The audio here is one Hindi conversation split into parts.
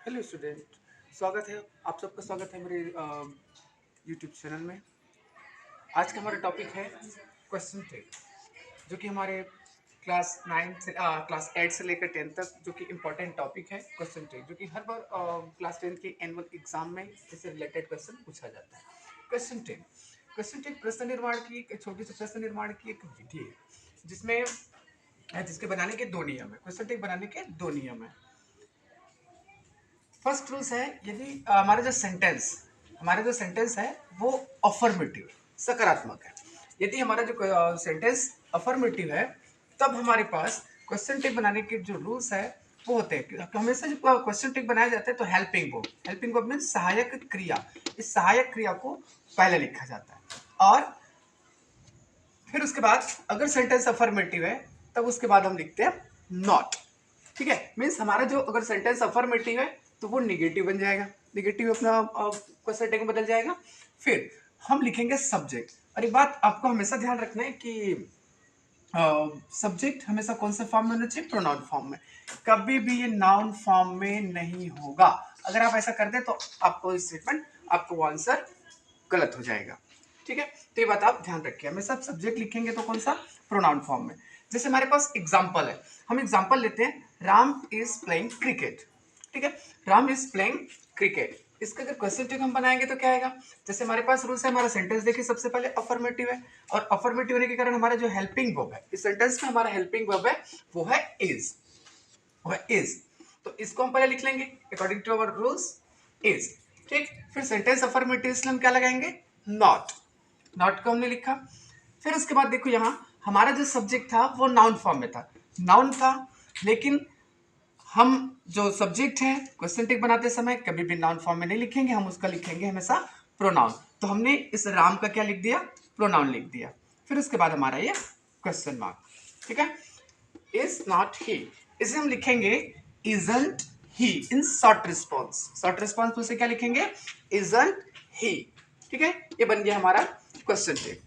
Hello student. स्वागत है। आप सबका स्वागत है मेरे यूट्यूब चैनल में। आज का हमारा टॉपिक है क्वेश्चन ट्रिक, जो कि हमारे क्लास 8 से लेकर 10 तक जो कि इम्पोर्टेंट टॉपिक है। क्वेश्चन ट्रिक जो कि हर बार क्लास 10 के एनुअल एग्जाम में इससे रिलेटेड क्वेश्चन पूछा जाता है। क्वेश्चन ट्रिक प्रश्न निर्माण की एक छोटी सी प्रश्न निर्माण की एक विधि है, जिसके बनाने के दो नियम है। क्वेश्चन ट्रिक बनाने के दो नियम है। फर्स्ट रूल्स है, यदि हमारा जो सेंटेंस है वो अफर्मेटिव सकारात्मक है। यदि हमारा जो सेंटेंस अफर्मेटिव है, तब हमारे पास क्वेश्चन टिक बनाने के जो रूल्स है वो होते हैं कि हमेशा जब क्वेश्चन टिक बनाया जाता है तो हेल्पिंग वर्ब मीन सहायक क्रिया, इस सहायक क्रिया को पहले लिखा जाता है और फिर उसके बाद अगर सेंटेंस अफर्मेटिव है तब उसके बाद हम लिखते हैं नॉट। ठीक है, मीन्स हमारा जो अगर सेंटेंस अफर्मेटिव है तो वो निगेटिव बन जाएगा, निगेटिव अपना क्वेश्चन टेक में बदल जाएगा। फिर हम लिखेंगे सब्जेक्ट। और एक बात आपको हमेशा ध्यान रखना है कि सब्जेक्ट हमेशा कौन से फॉर्म में होना चाहिए? प्रोनाउन फॉर्म में। कभी भी ये नाउन फॉर्म में नहीं होगा। अगर आप ऐसा करते तो आपको स्टेटमेंट, आपको आंसर गलत हो जाएगा। ठीक है, तो ये बात आप ध्यान रखिए, हमेशा आप सब्जेक्ट लिखेंगे तो कौन सा? प्रोनाउन फॉर्म में। जैसे हमारे पास एग्जाम्पल है, हम एग्जाम्पल लेते हैं, राम इज प्लेइंग क्रिकेट। ठीक है, राम इज प्लेइंग क्रिकेट। इसका अगर क्वेश्चन टिक हम बनाएंगे तो क्या आएगा? जैसे हमारे पास रूल्स है, हमारा सेंटेंस देखिए, सबसे पहले अफर्मेटिव है और अफर्मेटिव होने के कारण हमारा जो हेल्पिंग वर्ब है इस सेंटेंस में, हमारा हेल्पिंग वर्ब है वो है इज, तो इसको हम पहले लिख लेंगे according to our rules, is. ठीक, फिर सेंटेंस अफर्मेटिव इसलिए हम क्या लगाएंगे? नॉट। नॉट को हमने लिखा। फिर उसके बाद देखो यहाँ हमारा जो सब्जेक्ट था वो नाउन फॉर्म में था, नाउन था, लेकिन हम जो सब्जेक्ट है क्वेश्चन टिक बनाते समय कभी भी नाउन फॉर्म में नहीं लिखेंगे, हम उसका लिखेंगे हमेशा प्रोनाउन। तो हमने इस राम का क्या लिख दिया? प्रोनाउन लिख दिया। फिर उसके बाद हमारा ये क्वेश्चन मार्क। ठीक है, इज नॉट ही, इसे हम लिखेंगे isn't he in short response. Short response में से क्या लिखेंगे? Isn't he. ठीक है, ये बन गया हमारा क्वेश्चन टिक।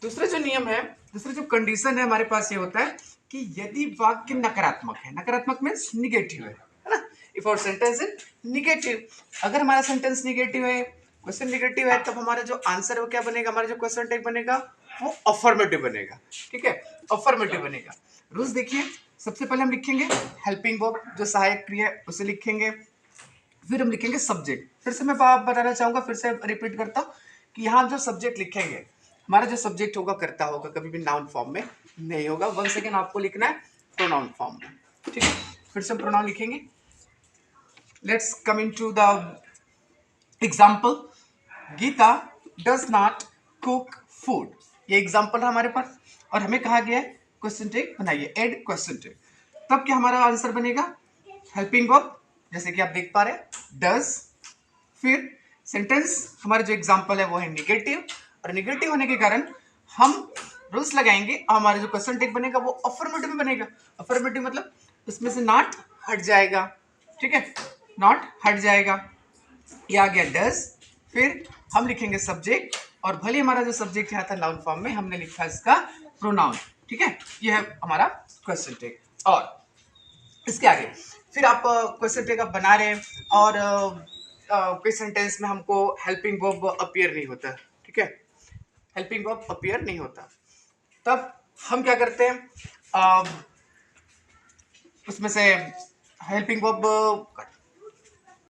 दूसरा जो नियम है, दूसरा जो कंडीशन है हमारे पास ये होता है कि यदि वाक्य नकारात्मक है, नकारात्मक मीन्स निगेटिव है ना, if our sentence is negative, अगर हमारा सेंटेंस निगेटिव है, क्वेश्चन निगेटिव है, तब हमारा जो आंसर है वो क्या बनेगा? हमारा जो क्वेश्चन टेक बनेगा वो अफर्मेटिव बनेगा। ठीक है, अफर्मेटिव बनेगा। रूल्स देखिए, सबसे पहले हम लिखेंगे हेल्पिंग वर्ब, जो सहायक क्रिया है उसे लिखेंगे। फिर हम लिखेंगे सब्जेक्ट। फिर से मैं बताना चाहूंगा, फिर से रिपीट करता हूं कि यहाँ जो सब्जेक्ट लिखेंगे, हमारा जो सब्जेक्ट होगा करता होगा, कभी भी नाउन फॉर्म में नहीं होगा। वन सेकेंड, आपको लिखना है प्रोनाउन फॉर्म में। ठीक है, फिर से हम प्रोनाउन लिखेंगे। Let's come into the example, Geeta does not cook food. ये एग्जाम्पल है हमारे पास और हमें कहा गया है क्वेश्चन टेक बनाइए, एड क्वेश्चन टेक। तब क्या हमारा आंसर बनेगा? हेल्पिंग वर्ब, जैसे कि आप देख पा रहे हैं, डज। फिर सेंटेंस हमारा जो एग्जाम्पल है वो है निगेटिव, और निगेटिव होने के कारण हम रूल्स लगाएंगे और हमारा जो क्वेश्चन टेक बनेगा वो अफर्मेटिव बनेगा। अफर्मेटिव मतलब उसमें से नॉट हट जाएगा। ठीक है, नॉट हट जाएगा। ये आ गया डज। फिर हम लिखेंगे सब्जेक्ट, और भले हमारा जो सब्जेक्ट यहाँ था नाउन फॉर्म में, हमने लिखा इसका प्रोनाउन। ठीक है, ये है हमारा क्वेश्चन टेक। और इसके आगे फिर आप क्वेश्चन टेक आप बना रहे हैं और कोई सेंटेंस में हमको हेल्पिंग वर्ब अपीयर नहीं होता। ठीक है, हेल्पिंग वर्ब अपीयर नहीं होता, तब हम क्या करते हैं? उसमें से हेल्पिंग वर्ब